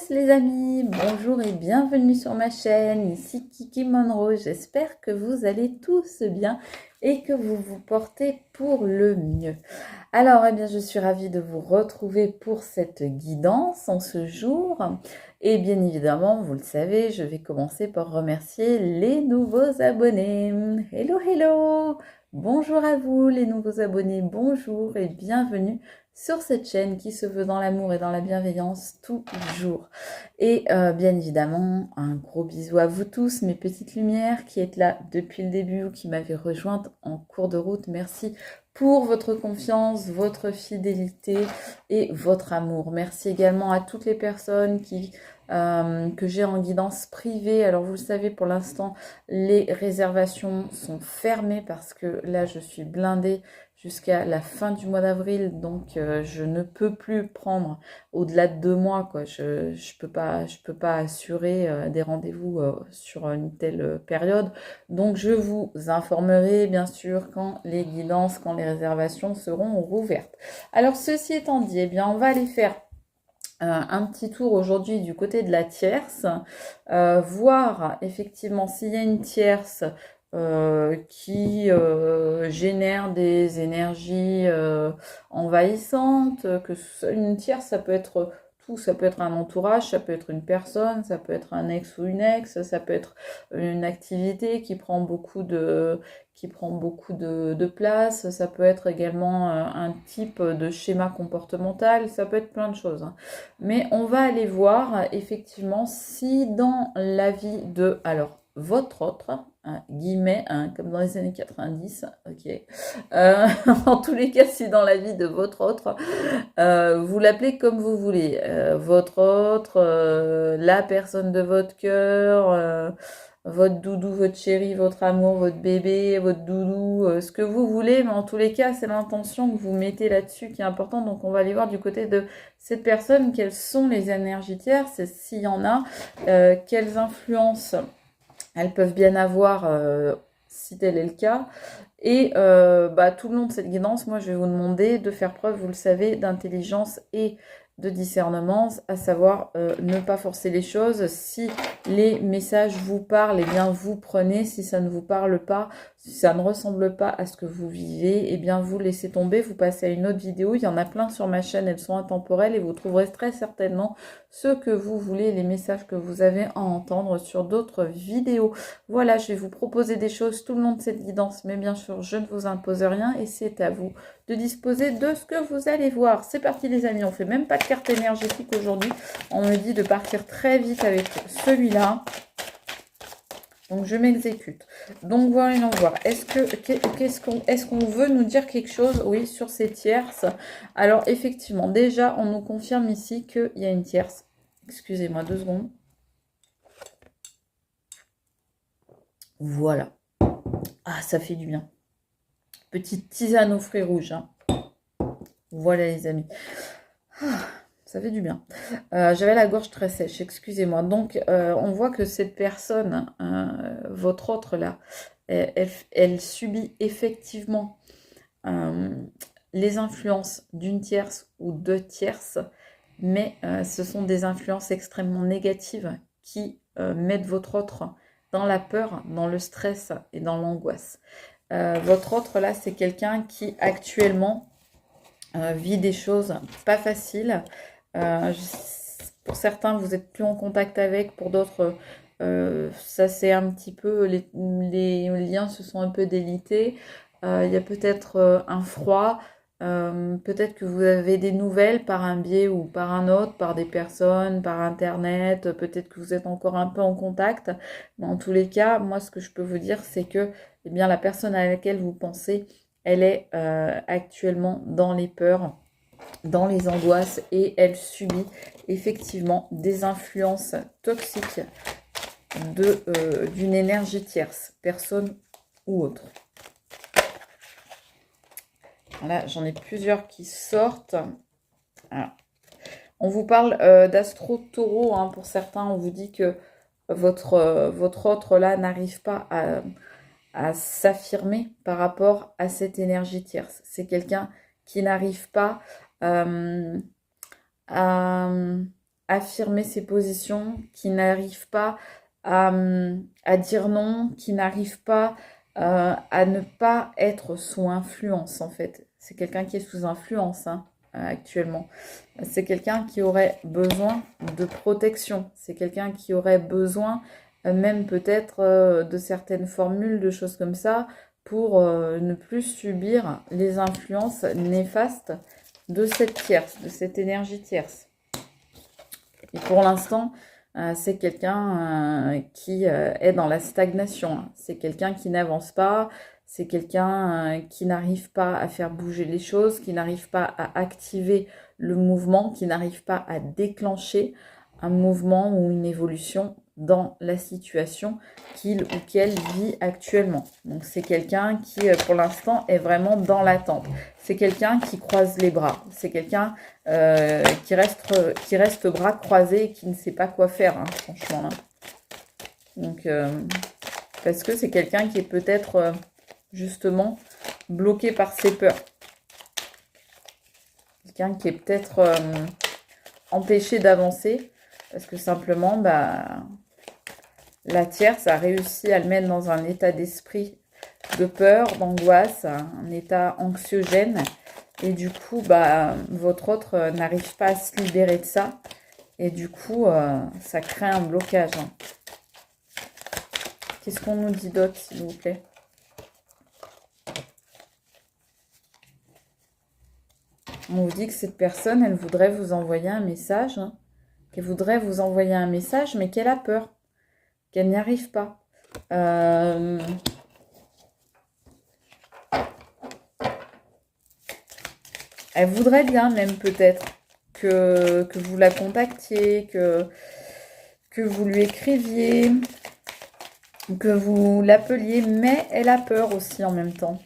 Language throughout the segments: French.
tous les amis, bonjour et bienvenue sur ma chaîne, ici Kiki Monroe, j'espère que vous allez tous bien et que vous vous portez pour le mieux. Alors, je suis ravie de vous retrouver pour cette guidance en ce jour et bien évidemment, vous le savez, je vais commencer par remercier les nouveaux abonnés. Hello, hello! Bonjour à vous les nouveaux abonnés, bonjour et bienvenue sur cette chaîne qui se veut dans l'amour et dans la bienveillance toujours. Et bien évidemment, un gros bisou à vous tous, mes petites lumières qui êtes là depuis le début ou qui m'avez rejointe en cours de route. Merci pour votre confiance, votre fidélité et votre amour. Merci également à toutes les personnes que j'ai en guidance privée. Alors vous le savez, pour l'instant, les réservations sont fermées parce que là, je suis blindée jusqu'à la fin du mois d'avril, donc je ne peux plus prendre au-delà de 2 mois, quoi. Je peux pas assurer des rendez-vous sur une telle période. Donc je vous informerai bien sûr quand les guidances, quand les réservations seront rouvertes. Alors ceci étant dit, on va aller faire un petit tour aujourd'hui du côté de la tierce, voir effectivement s'il y a une tierce qui génère des énergies envahissantes, une tierce, ça peut être tout, ça peut être un entourage, ça peut être une personne, ça peut être un ex ou une ex, ça peut être une activité qui prend beaucoup de place, ça peut être également un type de schéma comportemental, ça peut être plein de choses. Mais on va aller voir effectivement si dans la vie de, alors, votre autre, guillemets, comme dans les années 90, ok. En tous les cas, si dans la vie de votre autre, vous l'appelez comme vous voulez, votre autre, la personne de votre cœur, votre doudou, votre chéri, votre amour, votre bébé, votre doudou, ce que vous voulez, mais en tous les cas, c'est l'intention que vous mettez là-dessus qui est importante. Donc, on va aller voir du côté de cette personne, quelles sont les énergies tierces, et s'il y en a, quelles influences elles peuvent bien avoir, si tel est le cas. Et tout le long de cette guidance, moi, je vais vous demander de faire preuve, vous le savez, d'intelligence et de discernement, à savoir ne pas forcer les choses. Si les messages vous parlent, vous prenez. Si ça ne vous parle pas, si ça ne ressemble pas à ce que vous vivez, vous laissez tomber, vous passez à une autre vidéo. Il y en a plein sur ma chaîne, elles sont intemporelles et vous trouverez très certainement ce que vous voulez, les messages que vous avez à entendre sur d'autres vidéos. Voilà, je vais vous proposer des choses tout le long de cette guidance, mais bien sûr, je ne vous impose rien et c'est à vous de disposer de ce que vous allez voir. C'est parti les amis, on fait même pas de carte énergétique aujourd'hui. On me dit de partir très vite avec celui-là. Donc je m'exécute. Donc voyons voir. Est-ce qu'on veut nous dire quelque chose, oui, sur ces tierces? Alors effectivement, déjà, on nous confirme ici qu'il y a une tierce. Excusez-moi 2 secondes. Voilà. Ah, ça fait du bien. Petite tisane aux fruits rouges. Voilà les amis. Ah, ça fait du bien. J'avais la gorge très sèche, excusez-moi. Donc, on voit que cette personne, votre autre là, elle subit effectivement les influences d'une tierce ou deux tierces, mais ce sont des influences extrêmement négatives qui mettent votre autre dans la peur, dans le stress et dans l'angoisse. Votre autre là, c'est quelqu'un qui actuellement vit des choses pas faciles. Pour certains, vous êtes plus en contact avec, pour d'autres, ça c'est un petit peu, les liens se sont un peu délités. Il y a peut-être un froid, peut-être que vous avez des nouvelles par un biais ou par un autre, par des personnes, par internet, peut-être que vous êtes encore un peu en contact. Mais en tous les cas, moi ce que je peux vous dire, c'est que la personne à laquelle vous pensez, elle est actuellement dans les peurs, dans les angoisses et elle subit effectivement des influences toxiques d'une énergie tierce, personne ou autre. Là, j'en ai plusieurs qui sortent. Alors, on vous parle d'astro-taureau, pour certains. On vous dit que votre autre là n'arrive pas à s'affirmer par rapport à cette énergie tierce. C'est quelqu'un qui n'arrive pas à affirmer ses positions, qui n'arrive pas à dire non, qui n'arrive pas à ne pas être sous influence en fait. C'est quelqu'un qui est sous influence hein, actuellement. C'est quelqu'un qui aurait besoin de protection. C'est quelqu'un qui aurait besoin même peut-être de certaines formules, de choses comme ça, pour ne plus subir les influences néfastes de cette tierce, de cette énergie tierce. Et pour l'instant, c'est quelqu'un qui est dans la stagnation. Hein. C'est quelqu'un qui n'avance pas, c'est quelqu'un qui n'arrive pas à faire bouger les choses, qui n'arrive pas à activer le mouvement, qui n'arrive pas à déclencher un mouvement ou une évolution dans la situation qu'il ou qu'elle vit actuellement. Donc c'est quelqu'un qui, pour l'instant, est vraiment dans l'attente. C'est quelqu'un qui croise les bras. C'est quelqu'un qui reste bras croisés et qui ne sait pas quoi faire, hein, franchement. Hein. Donc, parce que c'est quelqu'un qui est peut-être, justement, bloqué par ses peurs. Quelqu'un qui est peut-être empêché d'avancer parce que simplement, la tierce a réussi à le mettre dans un état d'esprit de peur, d'angoisse, un état anxiogène. Et du coup, votre autre n'arrive pas à se libérer de ça. Et du coup, ça crée un blocage. Hein. Qu'est-ce qu'on nous dit d'autre, s'il vous plaît? On vous dit que cette personne, elle voudrait vous envoyer un message. Hein, qu'elle voudrait vous envoyer un message, mais qu'elle a peur. Qu'elle n'y arrive pas. Elle voudrait bien même peut-être que vous la contactiez, que vous lui écriviez, que vous l'appeliez, mais elle a peur aussi en même temps.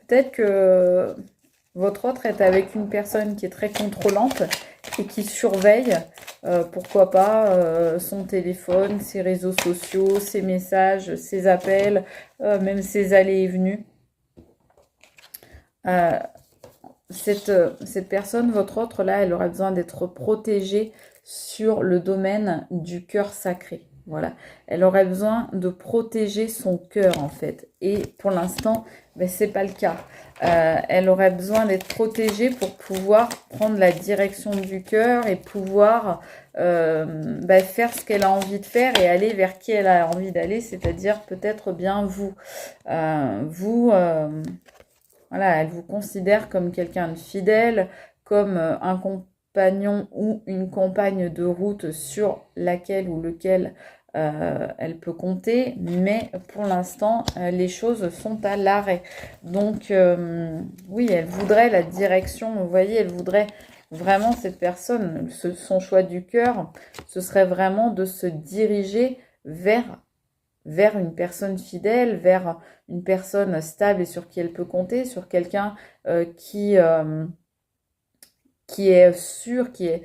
Peut-être que votre autre est avec une personne qui est très contrôlante et qui surveille, pourquoi pas, son téléphone, ses réseaux sociaux, ses messages, ses appels, même ses allées et venues. Cette personne, votre autre, là, elle aurait besoin d'être protégée sur le domaine du cœur sacré. Voilà. Elle aurait besoin de protéger son cœur, en fait. Et pour l'instant, c'est pas le cas. Elle aurait besoin d'être protégée pour pouvoir prendre la direction du cœur et pouvoir faire ce qu'elle a envie de faire et aller vers qui elle a envie d'aller, c'est-à-dire peut-être bien vous. Voilà, elle vous considère comme quelqu'un de fidèle, comme un compagnon ou une compagne de route sur laquelle ou lequel elle peut compter. Mais pour l'instant, les choses sont à l'arrêt. Donc, oui, elle voudrait la direction, vous voyez, elle voudrait vraiment cette personne, son choix du cœur, ce serait vraiment de se diriger vers une personne fidèle, vers une personne stable et sur qui elle peut compter, sur quelqu'un qui est sûr, qui est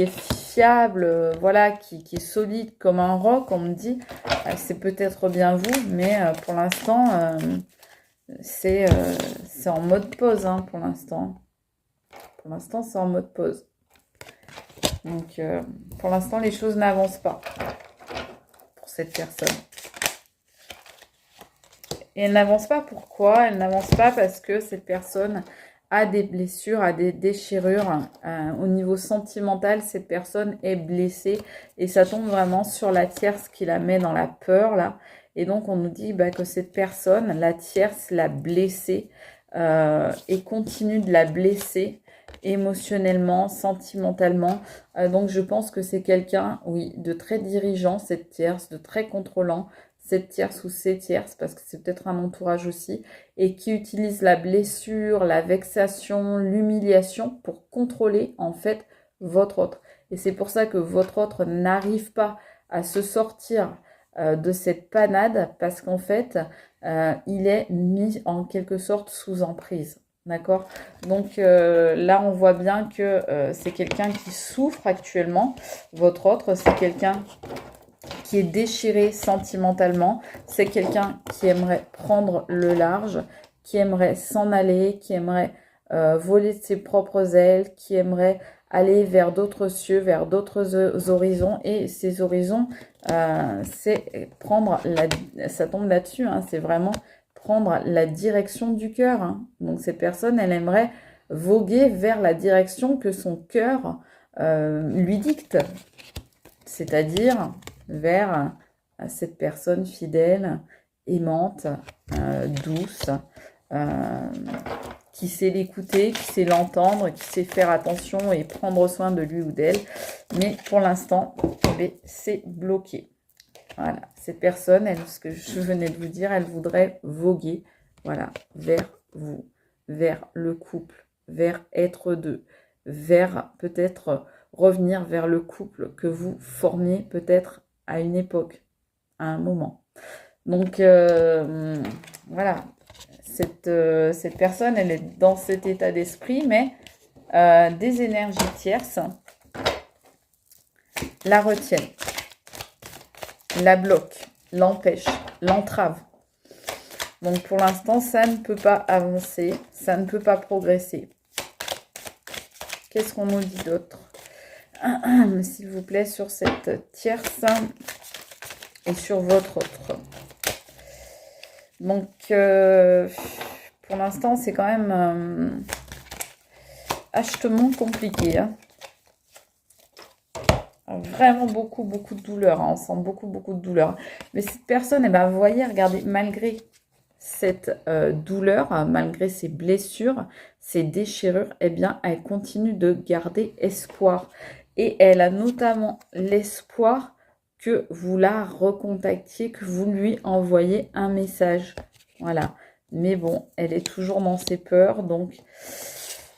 fiable, voilà, qui est solide comme un roc, on me dit. C'est peut-être bien vous, mais pour l'instant, c'est en mode pause, hein, pour l'instant. Pour l'instant, c'est en mode pause. Donc, pour l'instant, les choses n'avancent pas pour cette personne. Et elle n'avance pas, pourquoi? Elle n'avance pas parce que cette personne a des blessures, a des déchirures. Au niveau sentimental, cette personne est blessée. Et ça tombe vraiment sur la tierce qui la met dans la peur, là. Et donc, on nous dit que cette personne, la tierce, l'a blessée et continue de la blesser émotionnellement, sentimentalement. Donc, je pense que c'est quelqu'un, oui, de très dirigeant, cette tierce, de très contrôlant, cette tierce ou ces tierces, parce que c'est peut-être un entourage aussi, et qui utilise la blessure, la vexation, l'humiliation pour contrôler en fait votre autre. Et c'est pour ça que votre autre n'arrive pas à se sortir de cette panade, parce qu'en fait, il est mis en quelque sorte sous emprise. D'accord? Donc là, on voit bien que c'est quelqu'un qui souffre actuellement. Votre autre, c'est quelqu'un qui est déchiré sentimentalement. C'est quelqu'un qui aimerait prendre le large, qui aimerait s'en aller, qui aimerait voler de ses propres ailes, qui aimerait aller vers d'autres cieux, vers d'autres horizons. Et ces horizons, c'est prendre ça tombe là-dessus, hein, c'est vraiment prendre la direction du cœur. Hein. Donc cette personne, elle aimerait voguer vers la direction que son cœur lui dicte, c'est-à-dire vers cette personne fidèle, aimante, douce, qui sait l'écouter, qui sait l'entendre, qui sait faire attention et prendre soin de lui ou d'elle. Mais pour l'instant, c'est bloqué. Voilà, cette personne, ce que je venais de vous dire, elle voudrait voguer, voilà, vers vous, vers le couple, vers être deux, vers peut-être revenir vers le couple que vous formiez peut-être à une époque, à un moment. Donc, voilà, cette personne, elle est dans cet état d'esprit, mais des énergies tierces la retiennent, la bloquent, l'empêchent, l'entravent. Donc, pour l'instant, ça ne peut pas avancer, ça ne peut pas progresser. Qu'est-ce qu'on nous dit d'autre? S'il vous plaît, sur cette tierce et sur votre autre. Donc, pour l'instant, c'est quand même achetement compliqué. Hein. Vraiment beaucoup de douleur. Hein. On sent beaucoup de douleur. Mais cette personne, eh ben, vous voyez, regardez, malgré cette douleur, malgré ses blessures, ses déchirures, eh bien, elle continue de garder espoir. Et elle a notamment l'espoir que vous la recontactiez, que vous lui envoyez un message. Voilà. Mais bon, elle est toujours dans ses peurs, donc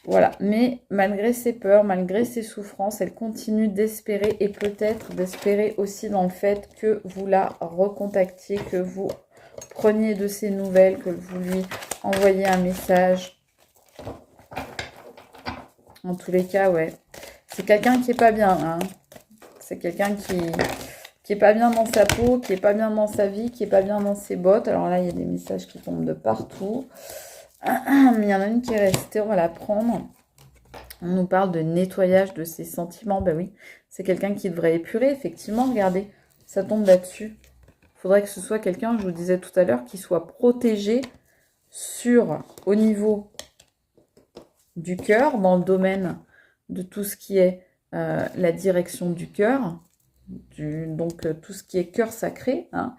voilà. Mais malgré ses peurs, malgré ses souffrances, elle continue d'espérer et peut-être d'espérer aussi dans le fait que vous la recontactiez, que vous preniez de ses nouvelles, que vous lui envoyez un message. En tous les cas, ouais. C'est quelqu'un qui est pas bien, hein. C'est quelqu'un qui est pas bien dans sa peau, qui est pas bien dans sa vie, qui est pas bien dans ses bottes. Alors là, il y a des messages qui tombent de partout. Mais il y en a une qui est restée, on va la prendre. On nous parle de nettoyage de ses sentiments. Ben oui, c'est quelqu'un qui devrait épurer, effectivement. Regardez, ça tombe là-dessus. Il faudrait que ce soit quelqu'un, je vous disais tout à l'heure, qui soit protégé au niveau du cœur, dans le domaine de tout ce qui est la direction du cœur, donc tout ce qui est cœur sacré. Hein.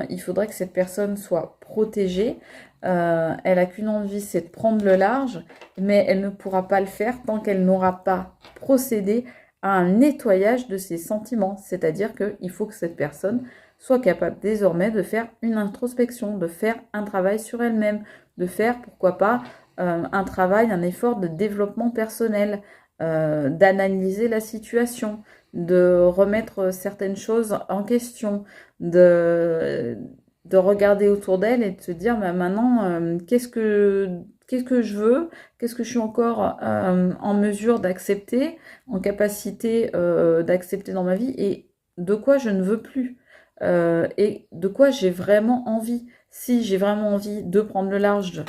Il faudrait que cette personne soit protégée. Elle n'a qu'une envie, c'est de prendre le large, mais elle ne pourra pas le faire tant qu'elle n'aura pas procédé à un nettoyage de ses sentiments. C'est-à-dire qu'il faut que cette personne soit capable désormais de faire une introspection, de faire un travail sur elle-même, de faire, pourquoi pas, un travail, un effort de développement personnel, d'analyser la situation, de remettre certaines choses en question, de regarder autour d'elle et de se dire bah, maintenant, qu'est-ce que je veux, qu'est-ce que je suis encore en mesure d'accepter, en capacité d'accepter dans ma vie et de quoi je ne veux plus et de quoi j'ai vraiment envie. Si j'ai vraiment envie de prendre le large,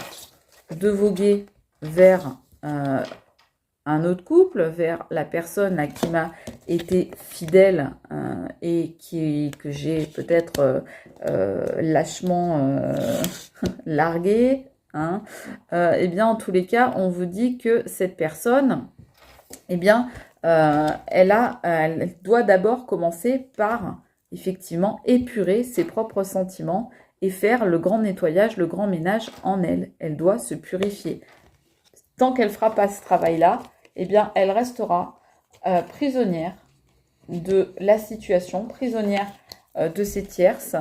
de voguer vers un autre couple, vers la personne à qui m'a été fidèle et que j'ai peut-être lâchement largué, hein, eh bien, en tous les cas, on vous dit que cette personne, eh bien, elle doit d'abord commencer par, effectivement, épurer ses propres sentiments et faire le grand nettoyage, le grand ménage en elle. Elle doit se purifier. Tant qu'elle ne fera pas ce travail-là, eh bien, elle restera prisonnière de la situation, prisonnière de ses tierces.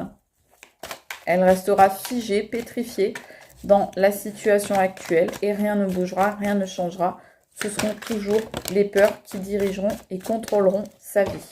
Elle restera figée, pétrifiée dans la situation actuelle et rien ne bougera, rien ne changera. Ce seront toujours les peurs qui dirigeront et contrôleront sa vie.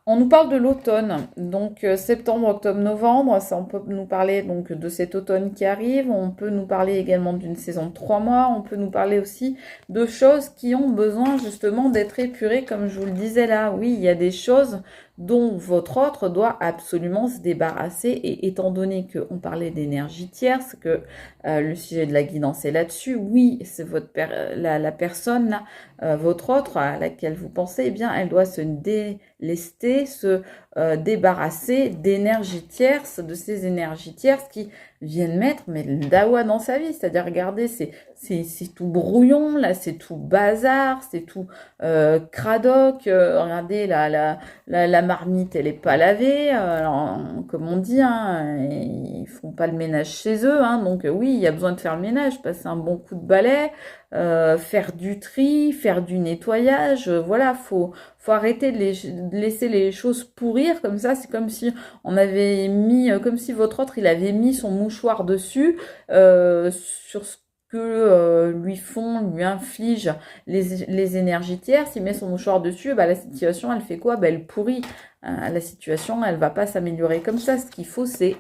On nous parle de l'automne, donc septembre, octobre, novembre, ça on peut nous parler donc de cet automne qui arrive, on peut nous parler également d'une saison de 3 mois, on peut nous parler aussi de choses qui ont besoin justement d'être épurées, comme je vous le disais là, oui, il y a des choses dont votre autre doit absolument se débarrasser. Et étant donné qu'on parlait d'énergie tierce, que le sujet de la guidance est là-dessus, oui, c'est la personne, là, votre autre à laquelle vous pensez, eh bien, elle doit se délester, se débarrasser d'énergie tierce, de ces énergies tierces qui viennent mettre mais le dawa dans sa vie. C'est-à-dire, regardez, c'est tout brouillon, là, c'est tout bazar, c'est tout cradoc. Regardez, la marmite, elle est pas lavée. Alors, comme on dit, hein, ils font pas le ménage chez eux. Hein, donc, oui, il y a besoin de faire le ménage, passer un bon coup de balai, faire du tri, faire du nettoyage. Voilà, faut arrêter de laisser les choses pourrir comme ça. C'est comme si on avait mis, comme si votre autre, il avait mis son mouchoir dessus sur ce que lui inflige les énergies tierces. Il met son mouchoir dessus, bah, la situation, elle fait quoi? Bah, elle pourrit. La situation, elle va pas s'améliorer comme ça. Ce qu'il faut, c'est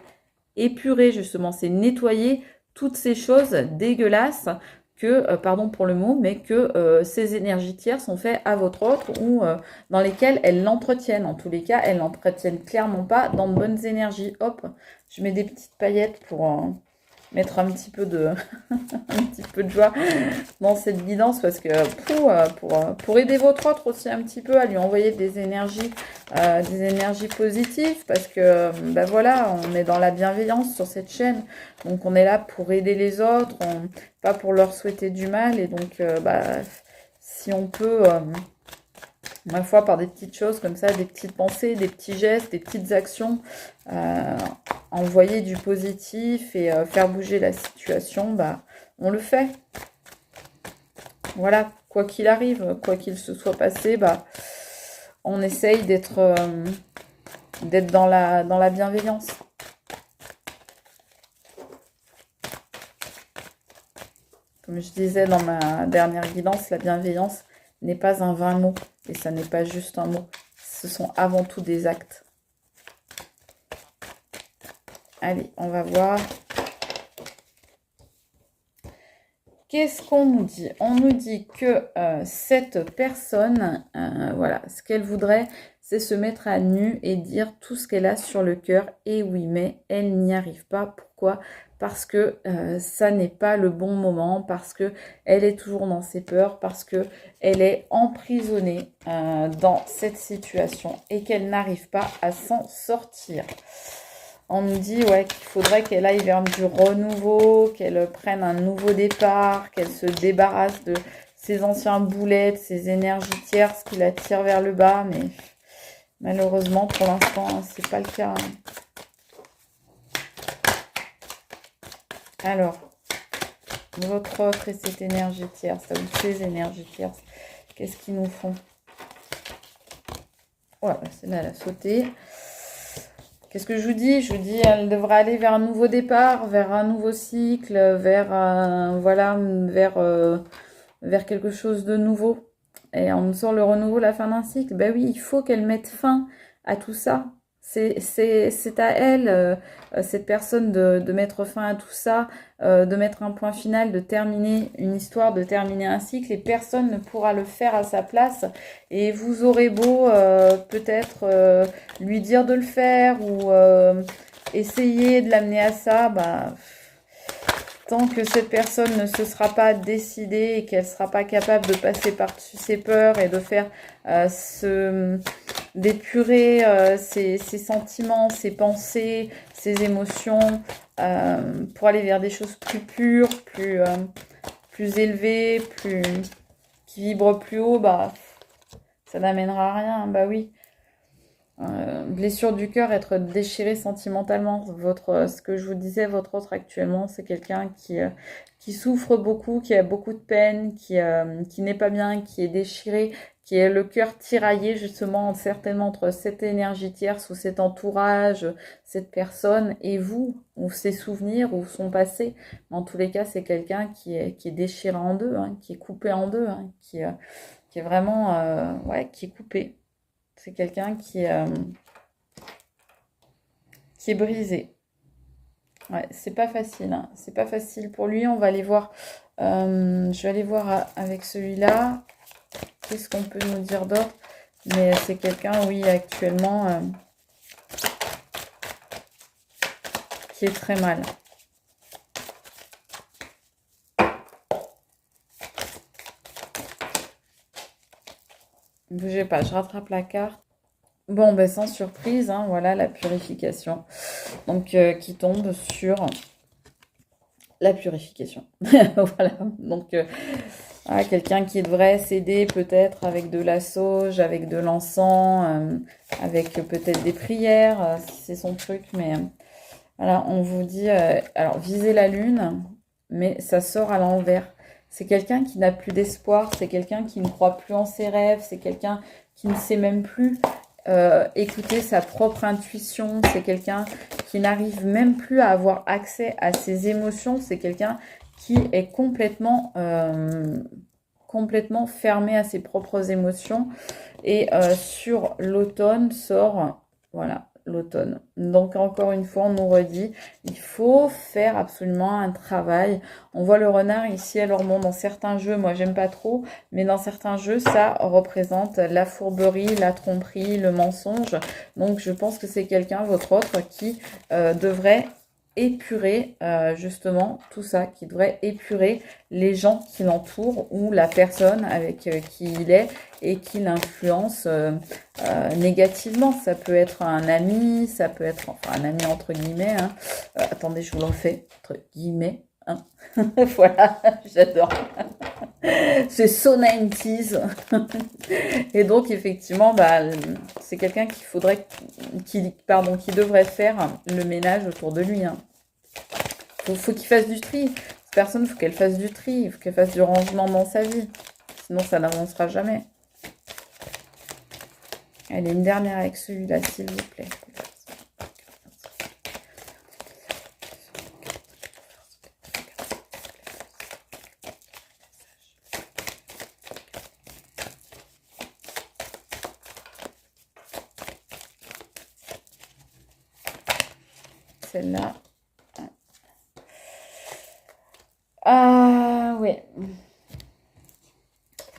épurer, justement, c'est nettoyer toutes ces choses dégueulasses que, pardon pour le mot, mais que ces énergies tierces sont faites à votre autre ou dans lesquelles elles l'entretiennent. En tous les cas, elles l'entretiennent clairement pas dans de bonnes énergies. Hop, je mets des petites paillettes pour mettre un petit peu de, un petit peu de joie dans cette guidance parce que pour aider votre autre aussi un petit peu à lui envoyer des énergies positives parce que ben voilà, on est dans la bienveillance sur cette chaîne, donc on est là pour aider les autres, pas pour leur souhaiter du mal, et donc si on peut ma foi, par des petites choses comme ça, des petites pensées, des petits gestes, des petites actions, envoyer du positif et faire bouger la situation, bah, on le fait. Voilà, quoi qu'il arrive, quoi qu'il se soit passé, bah, on essaye d'être dans la bienveillance. Comme je disais dans ma dernière guidance, la bienveillance n'est pas un vain mot. Et ça n'est pas juste un mot. Ce sont avant tout des actes. Allez, on va voir. Qu'est-ce qu'on nous dit? On nous dit que cette personne, voilà, ce qu'elle voudrait, c'est se mettre à nu et dire tout ce qu'elle a sur le cœur. Et oui, mais elle n'y arrive pas. Pourquoi? Parce que ça n'est pas le bon moment, parce que elle est toujours dans ses peurs, parce que elle est emprisonnée dans cette situation et qu'elle n'arrive pas à s'en sortir. On nous dit ouais, qu'il faudrait qu'elle aille vers du renouveau, qu'elle prenne un nouveau départ, qu'elle se débarrasse de ses anciens boulets, de ses énergies tierces qui la tirent vers le bas, mais malheureusement pour l'instant, c'est pas le cas. Alors, votre autre et cette énergie tierce, ou ces énergies tierces, qu'est-ce qu'ils nous font? Voilà, celle-là, elle a sauté. Qu'est-ce que je vous dis? Je vous dis, elle devra aller vers un nouveau départ, vers un nouveau cycle, voilà, vers quelque chose de nouveau. Et on nous sort le renouveau, la fin d'un cycle. Ben oui, il faut qu'elle mette fin à tout ça. C'est à elle, cette personne, de mettre fin à tout ça, de mettre un point final, de terminer une histoire, de terminer un cycle, et personne ne pourra le faire à sa place. Et vous aurez beau peut-être lui dire de le faire ou essayer de l'amener à ça, bah, tant que cette personne ne se sera pas décidée et qu'elle ne sera pas capable de passer par-dessus ses peurs et de faire d'épurer ses sentiments, ses pensées, ses émotions pour aller vers des choses plus pures, plus élevées, qui vibrent plus haut, bah ça n'amènera à rien. Bah oui. Blessure du cœur, être déchiré sentimentalement. Ce que je vous disais, votre autre actuellement, c'est quelqu'un qui souffre beaucoup, qui a beaucoup de peine, qui n'est pas bien, qui est déchiré, qui a le cœur tiraillé justement, certainement entre cette énergie tierce ou cet entourage, cette personne et vous, ou ses souvenirs, ou son passé. Mais en tous les cas, c'est quelqu'un qui est déchiré en deux, hein, qui est coupé en deux, hein, qui est vraiment, ouais, qui est coupé. C'est quelqu'un qui est brisé. Ouais, c'est pas facile. Hein. C'est pas facile pour lui. On va aller voir. Je vais aller voir avec celui-là. Qu'est-ce qu'on peut nous dire d'autre? Mais c'est quelqu'un, oui, actuellement, qui est très mal. Bougez pas, je rattrape la carte. Bon, ben sans surprise, hein, voilà la purification. Donc, qui tombe sur la purification. Voilà, donc quelqu'un qui devrait s'aider peut-être avec de la sauge, avec de l'encens, avec peut-être des prières, si c'est son truc. Mais voilà, on vous dit, alors visez la lune, mais ça sort à l'envers. C'est quelqu'un qui n'a plus d'espoir, c'est quelqu'un qui ne croit plus en ses rêves, c'est quelqu'un qui ne sait même plus écouter sa propre intuition, c'est quelqu'un qui n'arrive même plus à avoir accès à ses émotions, c'est quelqu'un qui est complètement fermé à ses propres émotions. Et sur l'automne sort, voilà, l'automne. Donc encore une fois, on nous redit, il faut faire absolument un travail. On voit le renard ici, alors bon, dans certains jeux, moi j'aime pas trop, mais dans certains jeux, ça représente la fourberie, la tromperie, le mensonge. Donc je pense que c'est quelqu'un, votre autre, qui devrait épurer justement tout ça, qui devrait épurer les gens qui l'entourent ou la personne avec qui il est et qui l'influence négativement. Ça peut être un ami, ça peut être, enfin un ami entre guillemets, hein. Attendez, je vous le refais, entre guillemets, hein. Voilà, j'adore. C'est so 90s. Et donc, effectivement, bah, c'est quelqu'un qu'il faudrait, qui devrait faire le ménage autour de lui, hein. Faut qu'il fasse du tri. Cette personne, faut qu'elle fasse du tri. Il faut qu'elle fasse du rangement dans sa vie. Sinon, ça n'avancera jamais. Allez, une dernière avec celui-là, s'il vous plaît. Celle-là. Ah, oui.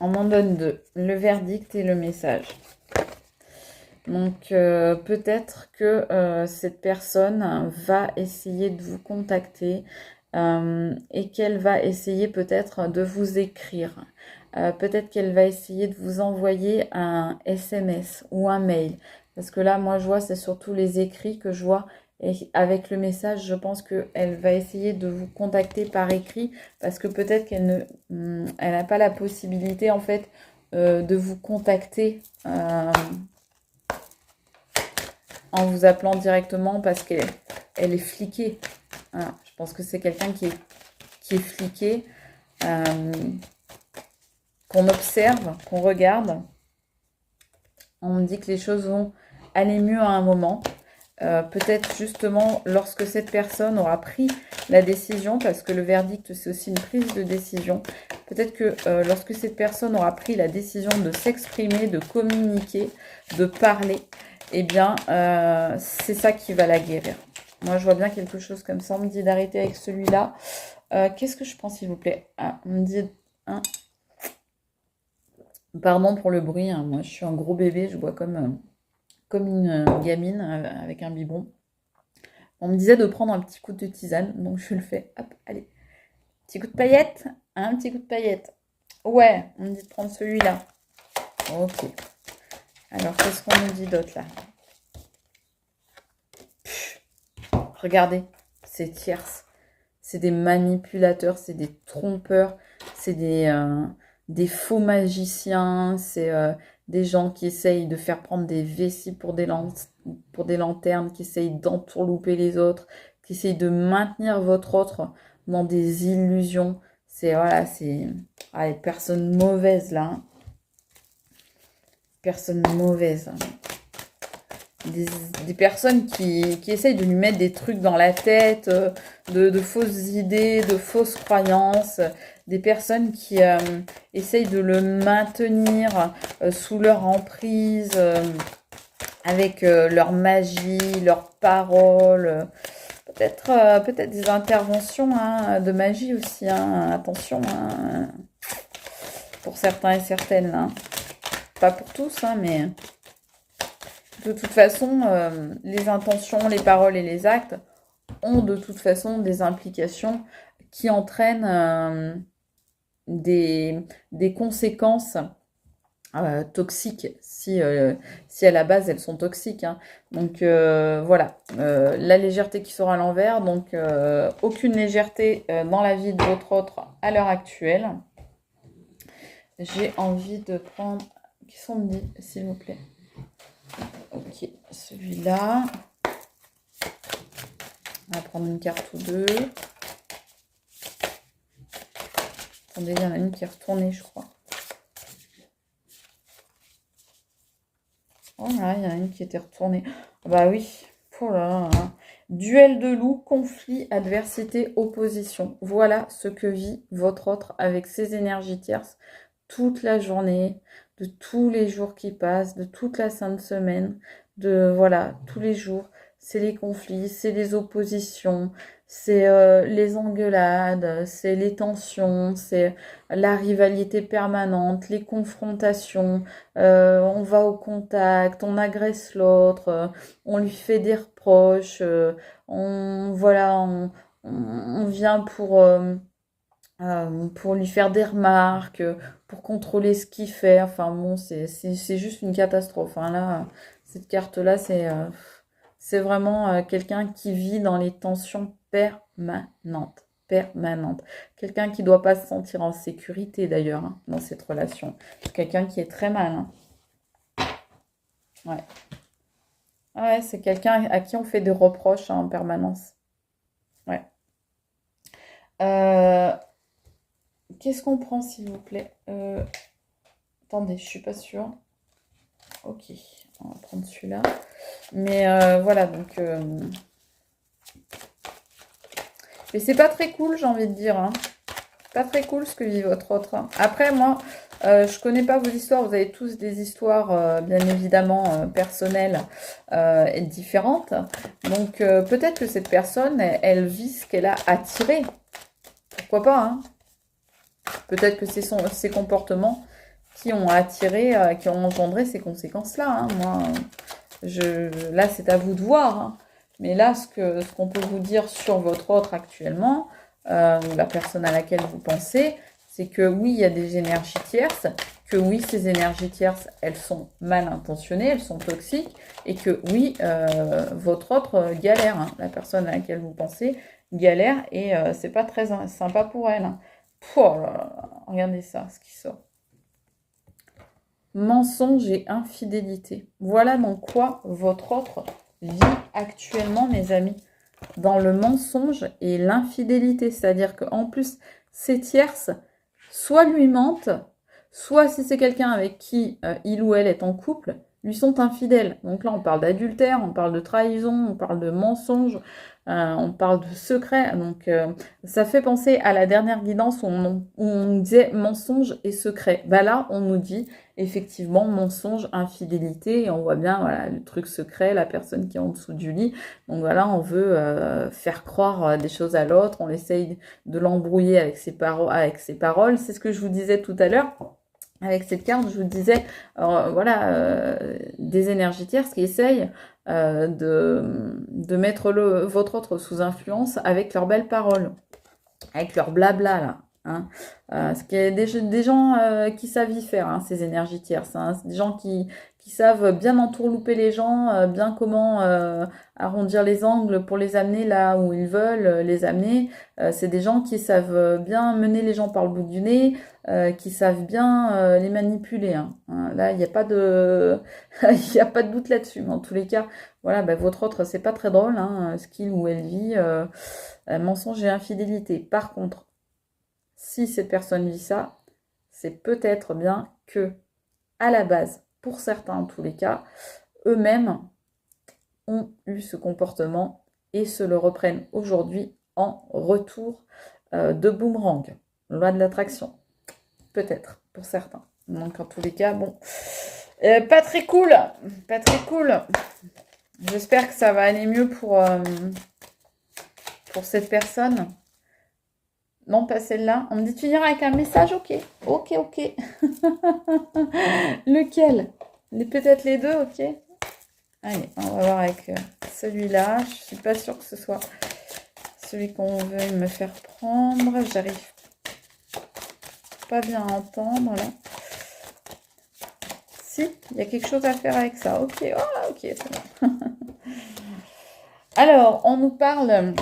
On m'en donne deux. Le verdict et le message. Donc, peut-être que cette personne va essayer de vous contacter et qu'elle va essayer peut-être de vous écrire. Peut-être qu'elle va essayer de vous envoyer un SMS ou un mail. Parce que là, moi, je vois, c'est surtout les écrits que je vois. Et avec le message, je pense qu'elle va essayer de vous contacter par écrit. Parce que peut-être qu'elle elle n'a pas la possibilité, en fait, de vous contacter en vous appelant directement parce qu'elle est fliquée. Voilà. Je pense que c'est quelqu'un qui est fliqué, qu'on observe, qu'on regarde. On me dit que les choses vont aller mieux à un moment. Peut-être justement lorsque cette personne aura pris la décision, parce que le verdict c'est aussi une prise de décision. Peut-être que lorsque cette personne aura pris la décision de s'exprimer, de communiquer, de parler, eh bien c'est ça qui va la guérir. Moi je vois bien quelque chose comme ça. On me dit d'arrêter avec celui-là. Qu'est-ce que je prends s'il vous plaît? Ah, on me dit... Hein, pardon pour le bruit, hein. Moi je suis un gros bébé, je bois comme une gamine avec un biberon. On me disait de prendre un petit coup de tisane, donc je le fais. Hop, allez. Petit coup de paillette, un petit coup de paillette. Ouais, on me dit de prendre celui-là. Ok. Alors, qu'est-ce qu'on nous dit d'autre, là? Regardez, c'est tierces. C'est des manipulateurs, c'est des trompeurs, c'est des faux magiciens, c'est des gens qui essayent de faire prendre des vessies pour des lanternes, qui essayent d'entourlouper les autres, qui essayent de maintenir votre autre dans des illusions. C'est, voilà, c'est les personnes mauvaises, là. Hein. Personnes mauvaises. Des personnes qui essayent de lui mettre des trucs dans la tête, de fausses idées, de fausses croyances, des personnes qui essayent de le maintenir sous leur emprise, avec leur magie, leurs paroles, peut-être des interventions hein, de magie aussi, hein, attention, hein, pour certains et certaines. Hein. pas pour tous, hein, mais de toute façon, les intentions, les paroles et les actes ont de toute façon des implications qui entraînent des conséquences toxiques si à la base elles sont toxiques, hein. Donc voilà, la légèreté qui sera à l'envers, donc aucune légèreté dans la vie de votre autre à l'heure actuelle. J'ai envie de prendre... Qui sont dit, s'il vous plaît? Ok, celui-là. On va prendre une carte ou deux. Attendez, il y en a une qui est retournée, je crois. Oh là, il y en a une qui était retournée. Bah oui. Oh là là. Duel de loup, conflit, adversité, opposition. Voilà ce que vit votre autre avec ses énergies tierces toute la journée, de tous les jours qui passent, de toute la sainte semaine, de voilà, tous les jours. C'est les conflits, c'est les oppositions, c'est les engueulades, c'est les tensions, c'est la rivalité permanente, les confrontations, on va au contact, on agresse l'autre, on lui fait des reproches, voilà, on vient pour lui faire des remarques, pour contrôler ce qu'il fait. Enfin bon, c'est juste une catastrophe, hein. Là, cette carte-là, c'est vraiment quelqu'un qui vit dans les tensions permanentes. Permanentes. Quelqu'un qui ne doit pas se sentir en sécurité d'ailleurs, hein, dans cette relation. C'est quelqu'un qui est très mal, hein. Ouais. Ouais, c'est quelqu'un à qui on fait des reproches, hein, en permanence. Ouais. Qu'est-ce qu'on prend, s'il vous plaît? Attendez, je suis pas sûre. Ok, on va prendre celui-là. Mais voilà, donc... Mais c'est pas très cool, j'ai envie de dire, hein. Pas très cool ce que vit votre autre, hein. Après, moi, je connais pas vos histoires. Vous avez tous des histoires, bien évidemment, personnelles et différentes. Donc, peut-être que cette personne, elle vit ce qu'elle a attiré. Pourquoi pas, hein? Peut-être que c'est ses comportements qui ont attiré, qui ont engendré ces conséquences-là, hein. Moi, là, c'est à vous de voir, hein. Mais là, ce qu'on peut vous dire sur votre autre actuellement, ou la personne à laquelle vous pensez, c'est que oui, il y a des énergies tierces, que oui, ces énergies tierces, elles sont mal intentionnées, elles sont toxiques, et que oui, votre autre galère, hein. La personne à laquelle vous pensez galère, et c'est pas très sympa pour elle, hein. Oh là là, regardez ça, ce qui sort. Mensonge et infidélité. Voilà dans quoi votre autre vit actuellement, mes amis. Dans le mensonge et l'infidélité. C'est-à-dire qu'en plus, ces tierces, soit lui mentent, soit si c'est quelqu'un avec qui il ou elle est en couple, lui sont infidèles. Donc là, on parle d'adultère, on parle de trahison, on parle de mensonge, on parle de secret. Donc ça fait penser à la dernière guidance où on disait mensonge et secret. Bah là, on nous dit effectivement mensonge, infidélité, et on voit bien voilà, le truc secret, la personne qui est en dessous du lit. Donc voilà, on veut faire croire des choses à l'autre, on essaye de l'embrouiller avec ses paroles. C'est ce que je vous disais tout à l'heure. Avec cette carte, je vous disais, voilà, des énergies tierces qui essayent de mettre votre autre sous influence avec leurs belles paroles, avec leur blabla, là. Hein. Ce qui est des gens qui savent y faire, hein, ces énergies tierces. Hein. C'est des gens qui savent bien entourlouper les gens, bien comment arrondir les angles pour les amener là où ils veulent les amener. C'est des gens qui savent bien mener les gens par le bout du nez, qui savent bien les manipuler. Hein. Hein, là, il n'y a pas de, il n'y a pas de doute là-dessus. Mais en tous les cas, voilà, bah, votre autre, c'est pas très drôle, hein, ce qu'il ou elle vit. Mensonge et infidélité. Par contre, si cette personne vit ça, c'est peut-être bien que, à la base, pour certains en tous les cas, eux-mêmes ont eu ce comportement et se le reprennent aujourd'hui en retour de boomerang. Loi de l'attraction. Peut-être, pour certains. Donc en tous les cas, bon, pas très cool. Pas très cool. J'espère que ça va aller mieux pour cette personne. Non, pas celle-là. On me dit de finir avec un message. Ok. Ok, ok. Lequel? Peut-être les deux, ok. Allez, on va voir avec celui-là. Je suis pas sûre que ce soit celui qu'on veut me faire prendre. J'arrive pas bien à entendre là. Si, il y a quelque chose à faire avec ça. Ok, oh, ok, c'est bon. Alors, on nous parle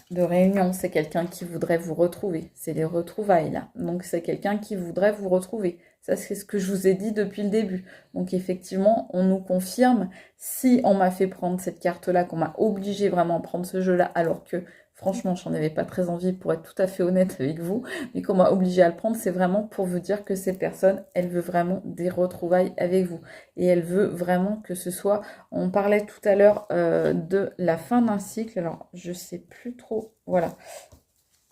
de réunion. C'est quelqu'un qui voudrait vous retrouver. C'est les retrouvailles là. Donc, c'est quelqu'un qui voudrait vous retrouver. Ça, c'est ce que je vous ai dit depuis le début. Donc, effectivement, on nous confirme. Si on m'a fait prendre cette carte-là, qu'on m'a obligé vraiment à prendre ce jeu-là, alors que, franchement, j'en avais pas très envie pour être tout à fait honnête avec vous, mais qu'on m'a obligé à le prendre, c'est vraiment pour vous dire que cette personne, elle veut vraiment des retrouvailles avec vous. Et elle veut vraiment que ce soit... On parlait tout à l'heure de la fin d'un cycle. Alors, je sais plus trop... Voilà.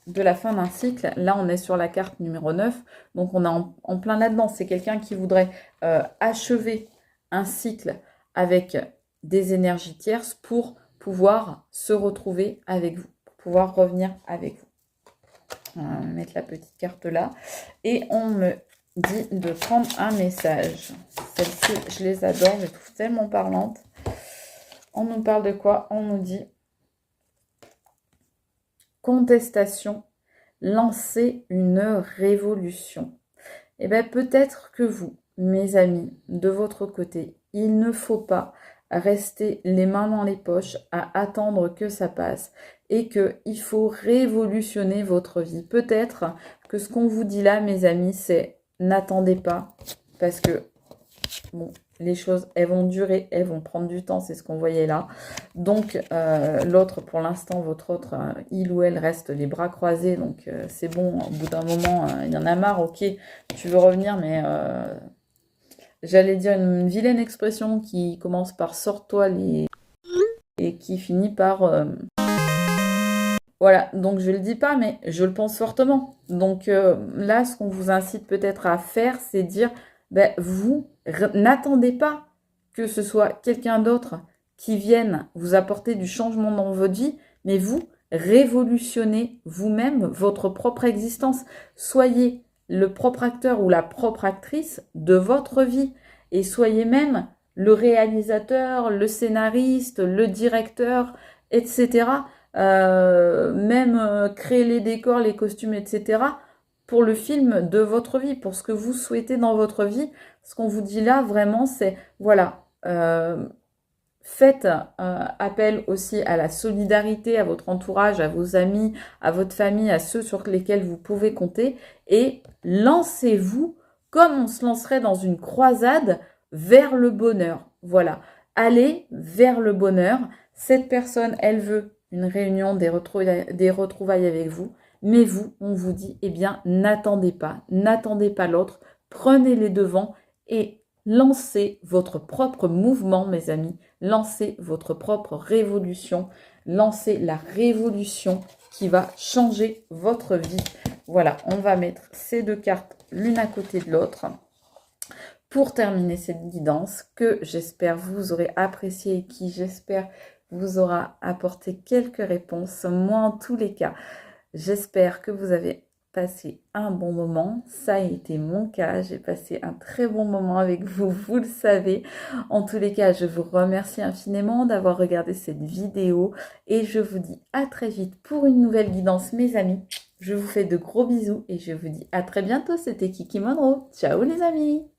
De la fin d'un cycle. Là, on est sur la carte numéro 9. Donc, on est en plein là-dedans. C'est quelqu'un qui voudrait achever un cycle avec des énergies tierces pour pouvoir se retrouver avec vous, pour pouvoir revenir avec vous. On va mettre la petite carte là. Et on me dit de prendre un message. Celles-ci, je les adore. Je les trouve tellement parlantes. On nous parle de quoi? On nous dit contestation, lancer une révolution. Eh bien, peut-être que vous, mes amis, de votre côté, il ne faut pas rester les mains dans les poches à attendre que ça passe et qu'il faut révolutionner votre vie. Peut-être que ce qu'on vous dit là, mes amis, c'est n'attendez pas parce que, bon, les choses, elles vont durer, elles vont prendre du temps, c'est ce qu'on voyait là. Donc, l'autre, pour l'instant, votre autre, il ou elle reste les bras croisés. Donc, c'est bon, au bout d'un moment, il y en a marre, ok, tu veux revenir, mais j'allais dire une vilaine expression qui commence par sors-toi les... et qui finit par... Voilà, donc je le dis pas, mais je le pense fortement. Donc là, ce qu'on vous incite peut-être à faire, c'est dire, ben, vous, n'attendez pas que ce soit quelqu'un d'autre qui vienne vous apporter du changement dans votre vie, mais vous, révolutionnez vous-même votre propre existence. Soyez le propre acteur ou la propre actrice de votre vie et soyez même le réalisateur, le scénariste, le directeur, etc. Même créer les décors, les costumes, etc. pour le film de votre vie, pour ce que vous souhaitez dans votre vie. Ce qu'on vous dit là, vraiment, c'est, voilà, faites appel aussi à la solidarité, à votre entourage, à vos amis, à votre famille, à ceux sur lesquels vous pouvez compter, et lancez-vous comme on se lancerait dans une croisade vers le bonheur. Voilà, allez vers le bonheur. Cette personne, elle veut une réunion, des retrouvailles avec vous, mais vous, on vous dit, eh bien, n'attendez pas l'autre, prenez les devants et lancez votre propre mouvement, mes amis. Lancez votre propre révolution. Lancez la révolution qui va changer votre vie. Voilà, on va mettre ces deux cartes l'une à côté de l'autre pour terminer cette guidance que j'espère vous aurez appréciée et qui, j'espère, vous aura apporté quelques réponses. Moi, en tous les cas, j'espère que vous avez passé un bon moment. Ça a été mon cas. J'ai passé un très bon moment avec vous, vous le savez. En tous les cas, je vous remercie infiniment d'avoir regardé cette vidéo et je vous dis à très vite pour une nouvelle guidance, mes amis. Je vous fais de gros bisous et je vous dis à très bientôt. C'était Kiki Monroe. Ciao les amis!